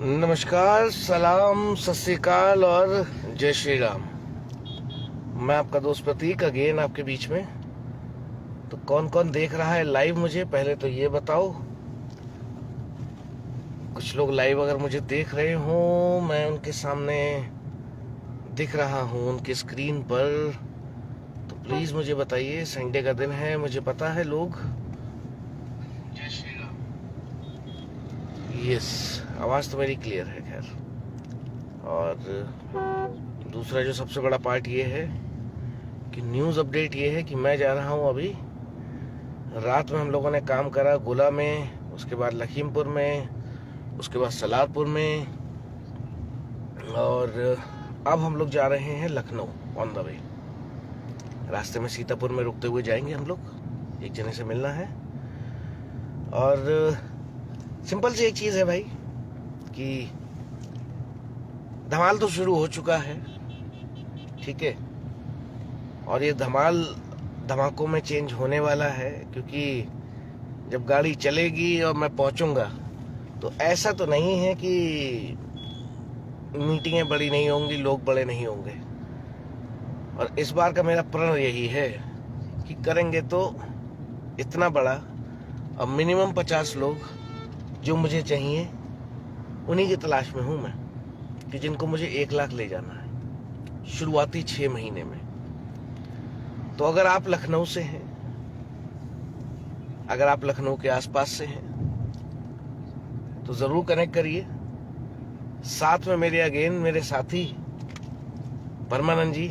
नमस्कार, सलाम, सत श्री अकाल और जय श्री राम। मैं आपका दोस्त प्रतीक अगेन आपके बीच में। तो कौन कौन देख रहा है लाइव मुझे पहले तो ये बताओ। कुछ लोग लाइव अगर मुझे देख रहे हो, मैं उनके सामने दिख रहा हूँ उनकी स्क्रीन पर, तो प्लीज मुझे बताइए। संडे का दिन है, मुझे पता है लोग। जय श्री राम। यस, आवाज तो मेरी क्लियर है। खैर, और दूसरा जो सबसे बड़ा पार्ट ये है कि न्यूज़ अपडेट ये है कि मैं जा रहा हूँ अभी। रात में हम लोगों ने काम करा गोला में, उसके बाद लखीमपुर में, उसके बाद सलारपुर में, और अब हम लोग जा रहे हैं लखनऊ ऑन द वे। रास्ते में सीतापुर में रुकते हुए जाएंगे हम लोग, एक जने से मिलना है। और सिंपल सी एक चीज़ है भाई कि धमाल तो शुरू हो चुका है, ठीक है, और ये धमाल धमाकों में चेंज होने वाला है, क्योंकि जब गाड़ी चलेगी और मैं पहुंचूंगा तो ऐसा तो नहीं है कि मीटिंगें बड़ी नहीं होंगी, लोग बड़े नहीं होंगे। और इस बार का मेरा प्रण यही है कि करेंगे तो इतना बड़ा, और मिनिमम 50 लोग जो मुझे चाहिए, उन्हीं की तलाश में हूं मैं, कि जिनको मुझे 1 लाख ले जाना है शुरुआती 6 महीने में। तो अगर आप लखनऊ से हैं, अगर आप लखनऊ के आसपास से हैं, तो जरूर कनेक्ट करिए। साथ में मेरे साथी परमानंद जी।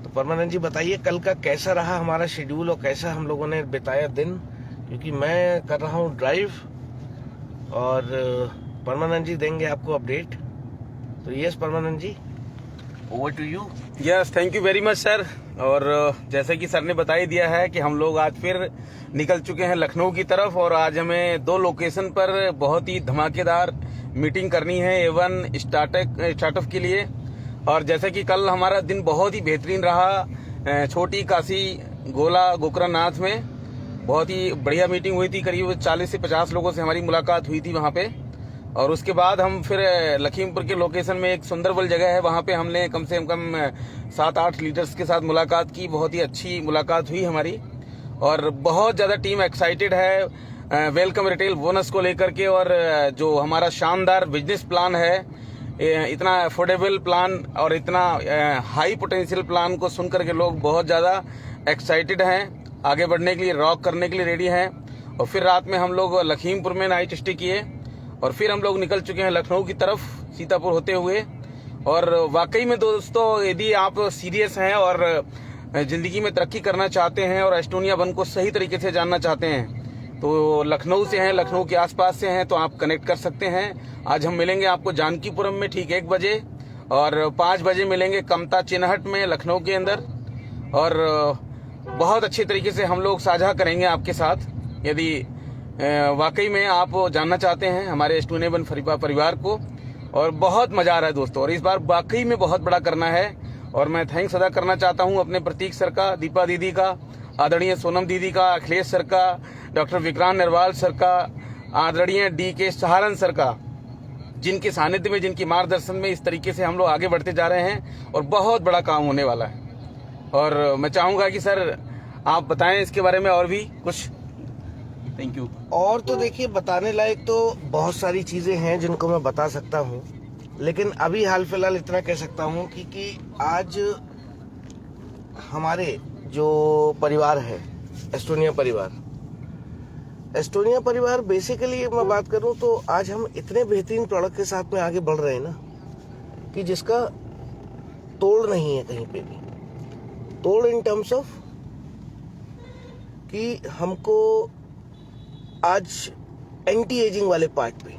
तो परमानंद जी बताइए कल का कैसा रहा हमारा शेड्यूल और कैसा हम लोगों ने बिताया दिन, क्योंकि मैं कर रहा हूँ ड्राइव और परमानंद जी देंगे आपको अपडेट। तो yes Paramanand ji, over to you. Yes, thank you very much sir. और जैसे कि सर ने बता ही दिया है कि हम लोग आज फिर निकल चुके हैं लखनऊ की तरफ, और आज हमें 2 लोकेशन पर बहुत ही धमाकेदार मीटिंग करनी है A1 स्टार्टअप के लिए। और जैसे कि कल हमारा दिन बहुत ही बेहतरीन रहा छोटी काशी गोला गोकर्णनाथ में, बहुत ही बढ़िया मीटिंग हुई थी। करीब 40 से 50 लोगों से हमारी मुलाकात हुई थी वहाँ पे। और उसके बाद हम फिर लखीमपुर के लोकेशन में एक सुंदरबल जगह है, वहाँ पे हमने कम से कम 7-8 लीडर्स के साथ मुलाकात की। बहुत ही अच्छी मुलाकात हुई हमारी, और बहुत ज़्यादा टीम एक्साइटेड है वेलकम रिटेल बोनस को लेकर के। और जो हमारा शानदार बिजनेस प्लान है, इतना अफोर्डेबल प्लान और इतना हाई पोटेंशियल प्लान को सुन करके लोग बहुत ज़्यादा एक्साइटेड हैं, आगे बढ़ने के लिए, रॉक करने के लिए रेडी हैं। और फिर रात में हम लोग लखीमपुर में नाइट स्टे किए, और फिर हम लोग निकल चुके हैं लखनऊ की तरफ सीतापुर होते हुए। और वाकई में दोस्तों, यदि आप सीरियस हैं और जिंदगी में तरक्की करना चाहते हैं और एस्टोनिया वन को सही तरीके से जानना चाहते हैं, तो लखनऊ से हैं, लखनऊ के आसपास से हैं, तो आप कनेक्ट कर सकते हैं। आज हम मिलेंगे आपको जानकीपुरम में ठीक 1 बजे, और 5 बजे मिलेंगे कमता चिन्हट में लखनऊ के अंदर। और बहुत अच्छे तरीके से हम लोग साझा करेंगे आपके साथ, यदि वाकई में आप जानना चाहते हैं हमारे एस्टोनिया वन परिवार को। और बहुत मजा आ रहा है दोस्तों, और इस बार वाकई में बहुत बड़ा करना है। और मैं थैंक्स अदा करना चाहता हूं अपने प्रतीक सर का, दीपा दीदी का, आदरणीय सोनम दीदी का, अखिलेश सर का, डॉक्टर विक्रांत नरवाल सर का, आदरणीय DK सहारन सर का, जिनके सानिध्य में, जिनकी मार्गदर्शन में इस तरीके से हम लोग आगे बढ़ते जा रहे हैं, और बहुत बड़ा काम होने वाला है। और मैं चाहूंगा कि सर आप बताएं इसके बारे में और भी कुछ। Thank you. और तो देखिए, बताने लायक तो बहुत सारी चीजें हैं जिनको मैं बता सकता हूँ, लेकिन अभी हाल फिलहाल इतना कह सकता हूँ कि आज हमारे जो परिवार है, एस्टोनिया परिवार बेसिकली मैं बात करूं तो आज हम इतने बेहतरीन प्रोडक्ट के साथ में आगे बढ़ रहे हैं ना, कि जिसका तोड़ नहीं है कहीं पे भी। तोड़ इन टर्म्स ऑफ कि हमको आज एंटी एजिंग वाले पार्ट पे,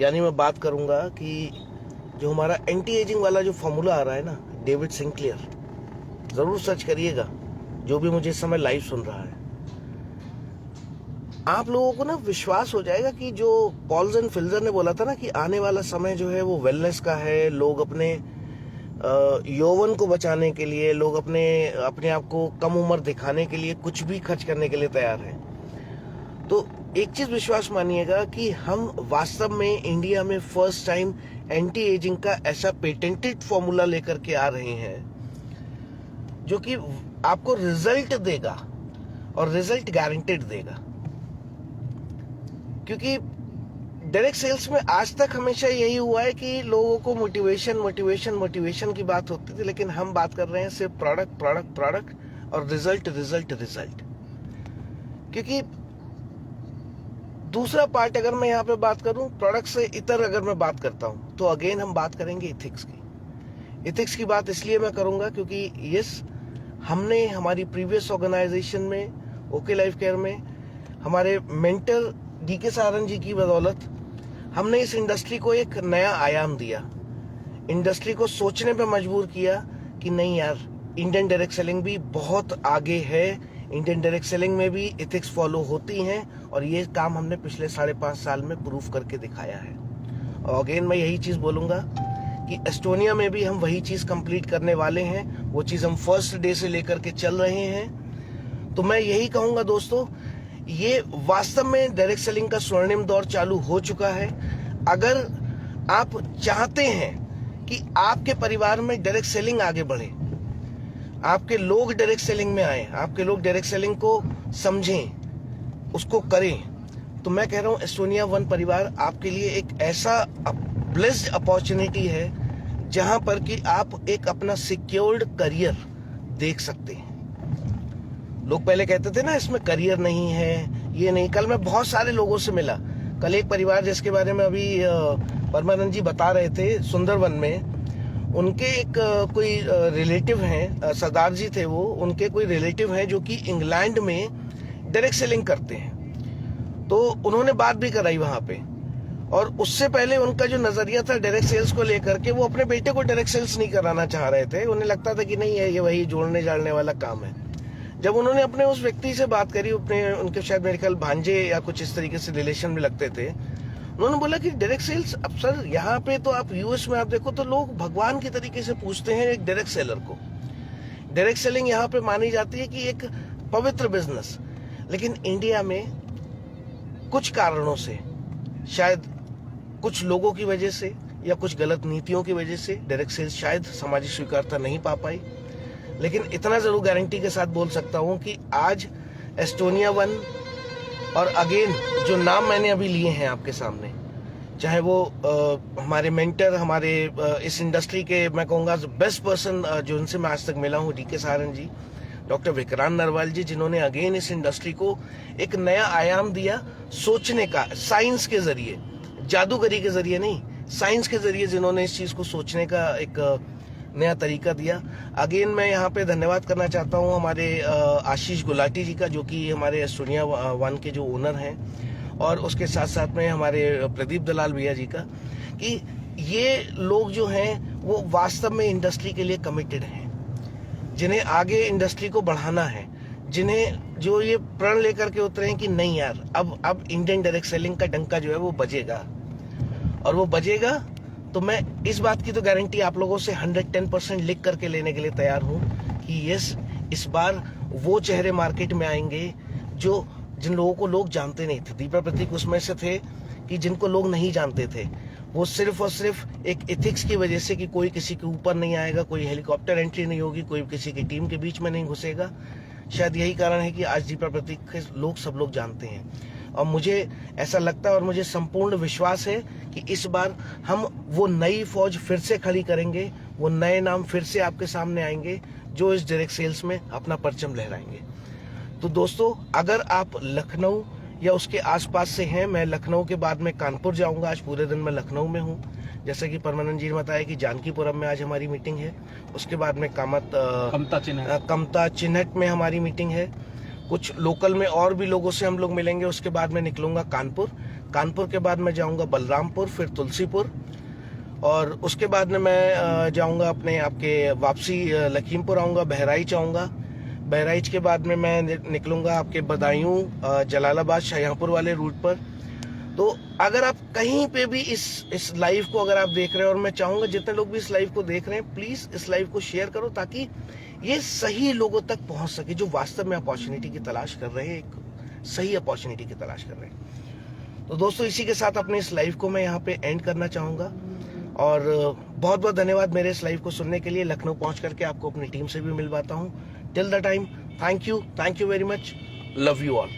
यानी मैं बात करूंगा कि जो हमारा एंटी एजिंग वाला जो फॉर्मूला आ रहा है ना, डेविड सिंक्लेयर, जरूर सर्च करिएगा जो भी मुझे इस समय लाइव सुन रहा है। आप लोगों को ना विश्वास हो जाएगा कि जो पॉल्स एंड फिल्जर ने बोला था ना कि आने वाला समय जो है वो वेलनेस का है। लोग अपने यौवन को बचाने के लिए, लोग अपने आप को कम उम्र दिखाने के लिए कुछ भी खर्च करने के लिए तैयार हैं। तो एक चीज विश्वास मानिएगा कि हम वास्तव में इंडिया में फर्स्ट टाइम एंटी एजिंग का ऐसा पेटेंटेड फॉर्मूला लेकर के आ रहे हैं जो कि आपको रिजल्ट देगा और रिजल्ट गारंटेड देगा। क्योंकि डायरेक्ट सेल्स में आज तक हमेशा यही हुआ है कि लोगों को मोटिवेशन की बात होती थी, लेकिन हम बात कर रहे हैं सिर्फ प्रोडक्ट और रिजल्ट। क्योंकि दूसरा पार्ट अगर मैं यहाँ पे बात करूं, प्रोडक्ट से इतर अगर मैं बात करता हूं, तो अगेन हम बात करेंगे इथिक्स की बात इसलिए मैं करूंगा क्योंकि यस, हमने हमारी प्रीवियस ऑर्गेनाइजेशन में ओके लाइफ केयर में हमारे मेंटर डीके सारन जी की बदौलत हमने इस इंडस्ट्री को एक नया आयाम दिया, इंडस्ट्री को सोचने पे मजबूर किया कि नहीं यार, इंडियन डायरेक्ट सेलिंग भी बहुत आगे है, इंडियन डायरेक्ट सेलिंग में भी एथिक्स फॉलो होती हैं, और ये काम हमने पिछले 5.5 साल में प्रूफ करके दिखाया है। और अगेन मैं यही चीज बोलूंगा कि एस्टोनिया में भी हम वही चीज कंप्लीट करने वाले हैं, वो चीज हम फर्स्ट डे से लेकर के चल रहे हैं। तो मैं यही कहूंगा दोस्तों, ये वास्तव में डायरेक्ट सेलिंग का स्वर्णिम दौर चालू हो चुका है। अगर आप चाहते हैं कि आपके परिवार में डायरेक्ट सेलिंग आगे बढ़े, आपके लोग डायरेक्ट सेलिंग में आए, आपके लोग डायरेक्ट सेलिंग को समझें, उसको करें, तो मैं कह रहा हूं एस्टोनिया वन परिवार आपके लिए एक ऐसा ब्लेस्ड अपॉर्चुनिटी है जहां पर कि आप एक अपना सिक्योर्ड करियर देख सकते हैं। लोग पहले कहते थे ना इसमें करियर नहीं है, ये नहीं। कल मैं बहुत सारे लोगों से मिला, कल एक परिवार जिसके बारे में अभी परमानंद जी बता रहे थे, सुंदरवन में उनके एक कोई रिलेटिव हैं, सरदार जी थे वो, उनके कोई रिलेटिव हैं जो कि इंग्लैंड में डायरेक्ट सेलिंग करते हैं। तो उन्होंने बात भी कराई वहां पे, और उससे पहले उनका जो नजरिया था डायरेक्ट सेल्स को लेकर के, वो अपने बेटे को डायरेक्ट सेल्स नहीं कराना चाह रहे थे। उन्हें लगता था कि नहीं है, ये वही जोड़ने जाड़ने वाला काम है। जब उन्होंने अपने उस व्यक्ति से बात करी, उनके शायद मेरे ख्याल भांजे या कुछ इस तरीके से रिलेशन में लगते थे, उन्होंने बोला कि डायरेक्ट सेल्स, अब सर यहाँ पे तो आप यूएस में आप देखो तो लोग भगवान की तरीके से पूछते हैं एक डायरेक्ट सेलर को। डायरेक्ट सेलिंग यहाँ पे मानी जाती है कि एक पवित्र बिजनेस, लेकिन इंडिया में कुछ कारणों से, शायद कुछ लोगों की वजह से या कुछ गलत नीतियों की वजह से डायरेक्ट सेल्स शायद सामाजिक स्वीकारता नहीं पा पाई। लेकिन इतना जरूर गारंटी के साथ बोल सकता हूं कि आज एस्टोनिया वन और अगेन जो नाम मैंने अभी लिए हैं आपके सामने, चाहे वो हमारे मेंटर, हमारे इस इंडस्ट्री के मैं कहूँगा बेस्ट पर्सन जो उनसे मैं आज तक मिला हूँ, डीके सारन जी, डॉक्टर विक्रांत नरवाल जी, जिन्होंने अगेन इस इंडस्ट्री को एक नया आयाम दिया सोचने का, साइंस के जरिए, जादूगरी के जरिए नहीं, साइंस के जरिए जिन्होंने इस चीज को सोचने का एक नया तरीका दिया। अगेन मैं यहाँ पे धन्यवाद करना चाहता हूँ हमारे आशीष गुलाटी जी का, जो कि हमारे एस्टोनिया वन के जो ओनर हैं, और उसके साथ साथ में हमारे प्रदीप दलाल भैया जी का, कि ये लोग जो हैं वो वास्तव में इंडस्ट्री के लिए कमिटेड हैं, जिन्हें आगे इंडस्ट्री को बढ़ाना है, जिन्हें जो ये प्रण लेकर के उतरे हैं कि नहीं यार, अब इंडियन डायरेक्ट सेलिंग का डंका जो है वो बजेगा, और वो बजेगा तो मैं इस बात की तो गारंटी आप लोगों से 110% लिख करके लेने के लिए तैयार हूं कि यस, इस बार वो चेहरे मार्केट में आएंगे जो जिन लोगों को लोग जानते नहीं थे। दीपा प्रतीक उसमें से थे कि जिनको लोग नहीं जानते थे, वो सिर्फ और सिर्फ एक एथिक्स की वजह से कि कोई किसी के ऊपर नहीं आएगा, कोई हेलीकॉप्टर एंट्री नहीं होगी, कोई किसी की टीम के बीच में नहीं घुसेगा, शायद यही कारण है कि आज दीपा प्रतीक के लोग सब लोग जानते हैं। और मुझे ऐसा लगता है और मुझे संपूर्ण विश्वास है कि इस बार हम वो नई फौज फिर से खड़ी करेंगे, वो नए नाम फिर से आपके सामने आएंगे जो इस डायरेक्ट सेल्स में अपना परचम लहराएंगे। तो दोस्तों, अगर आप लखनऊ या उसके आसपास से हैं, मैं लखनऊ के बाद में कानपुर जाऊंगा, आज पूरे दिन मैं लखनऊ में हूं। जैसे कि परमानंद जी ने बताया कि जानकीपुरम में आज हमारी मीटिंग है, उसके बाद में कमता चिन्हट में हमारी मीटिंग है, कुछ लोकल में और भी लोगों से हम लोग मिलेंगे। उसके बाद में निकलूंगा कानपुर के बाद मैं जाऊंगा बलरामपुर, फिर तुलसीपुर, और उसके बाद में मैं जाऊंगा अपने आपके वापसी लखीमपुर आऊंगा, बहराइच आऊंगा, बहराइच के बाद में मैं निकलूंगा आपके बदायूं, जलालाबाद, शाहजहांपुर वाले रूट पर। तो अगर आप कहीं पे भी इस लाइव को अगर आप देख रहे हैं, और मैं चाहूंगा जितने लोग भी इस लाइव को देख रहे हैं, प्लीज इस लाइव को शेयर करो ताकि ये सही लोगों तक पहुंच सके जो वास्तव में अपॉर्चुनिटी की तलाश कर रहे हैं, एक सही अपॉर्चुनिटी की तलाश कर रहे हैं। तो दोस्तों, इसी के साथ अपने इस लाइव को मैं यहाँ पे एंड करना चाहूँगा और बहुत बहुत धन्यवाद मेरे इस लाइव को सुनने के लिए। लखनऊ पहुँच करके आपको अपनी टीम से भी मिल पाता हूँ। Till the time, thank you very much, love you all.